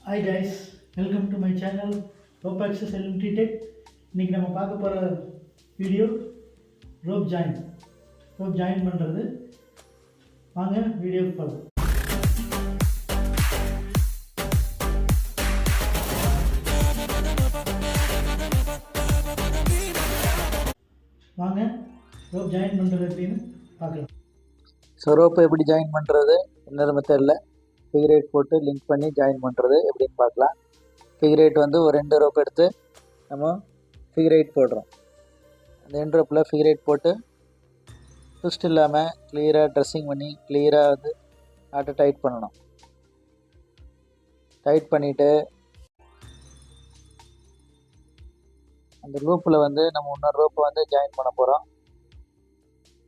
Hi guys, welcome to my channel Rope Access LMT Tech. இன்னைக்கு நம்ம பார்க்க போகிற வீடியோ ரோப் ஜாயின் பண்ணுறது. வாங்க வீடியோக்கு போகலாம். வாங்க ரோப் ஜாயின் பண்ணுறது எப்படின்னு பார்க்கலாம். ஸோ ரோப்பை எப்படி ஜாயின் பண்ணுறது இன்னொரு மெத்தடில் ஃபிகர் போட்டு லிங்க் பண்ணி ஜாயின் பண்ணுறது எப்படின்னு பார்க்கலாம். ஃபிகர் வந்து ஒரு 2 ரோப் எடுத்து நம்ம ஃபிகர் போடுறோம். அந்த 2 ரோப்பில் ஃபிகர் போட்டு ட்விஸ்ட் இல்லாமல் கிளியராக ட்ரெஸ்ஸிங் பண்ணி கிளியராக வந்து நாட்டை டைட் பண்ணணும். டைட் பண்ணிவிட்டு அந்த லூப்பில் வந்து நம்ம இன்னொரு ரோப்பை வந்து ஜாயின் பண்ண போகிறோம்.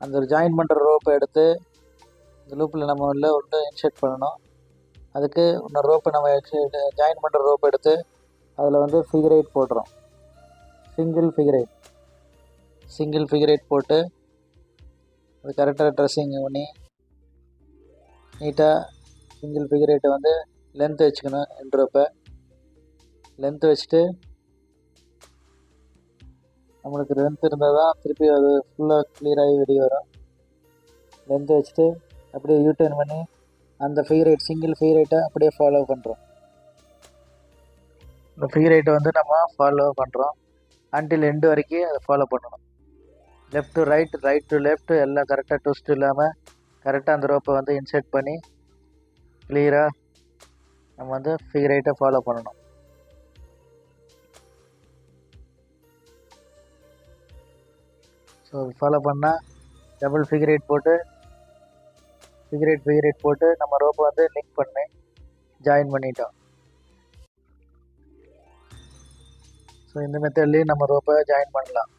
அந்த ஜாயின் பண்ணுற ரோப்பை எடுத்து இந்த லூப்பில் நம்ம உள்ள இன்சர்ட் பண்ணணும். அதுக்கு இன்னொரு ரோப்பை நம்ம ஜாயின் பண்ணுற ரோப்பை எடுத்து அதில் வந்து ஃபிகர் போடுறோம். சிங்கிள் ஃபிகர் போட்டு அது கரெக்டாக ட்ரெஸ்ஸிங் பண்ணி நீட்டாக சிங்கிள் ஃபிகர் வந்து லென்த் வச்சுக்கணும். 2 ரோப்பை லென்த் வச்சுட்டு நம்மளுக்கு லென்த் இருந்தால் தான் திருப்பி அது ஃபுல்லாக கிளியராகி வெளியே வரும். லென்த் வச்சுட்டு அப்படியே யூட்டர்ன் பண்ணி அந்த சிங்கிள் ஃபிகர் அப்படியே ஃபாலோ பண்ணுறோம். இந்த ஃபிகர் வந்து நம்ம ஃபாலோ பண்ணுறோம் அன்டில் எண்டு வரைக்கும் அதை ஃபாலோ பண்ணணும். Left to right to left எல்லாம் கரெக்டாக ட்விஸ்ட் இல்லாமல் கரெக்டாக அந்த ரோப்பை வந்து இன்சர்ட் பண்ணி கிளியராக நம்ம வந்து ஃபிகர் ஃபாலோ பண்ணணும். ஸோ ஃபாலோ பண்ணால் டபுள் ஃபிகர் போட்டு ஃபிகர் போட்டு நம்ம ரோப்பை வந்து லிங்க் பண்ணி ஜாயின் பண்ணிட்டோம். ஸோ இந்த மெத்தட்லேயும் நம்ம ரோப்பை ஜாயின் பண்ணலாம்.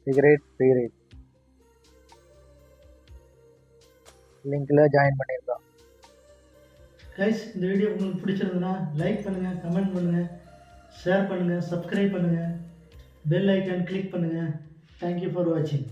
ஃபிகர் லிங்கில் ஜாயின் பண்ணியிருக்கோம். கைஸ், இந்த வீடியோ உங்களுக்கு பிடிச்சிருந்ததுன்னா லைக் பண்ணுங்கள், கமெண்ட் பண்ணுங்கள், ஷேர் பண்ணுங்கள், சப்ஸ்கிரைப் பண்ணுங்கள், பெல் ஐக்கான் கிளிக் பண்ணுங்கள். தேங்க்யூ ஃபார் வாட்சிங்.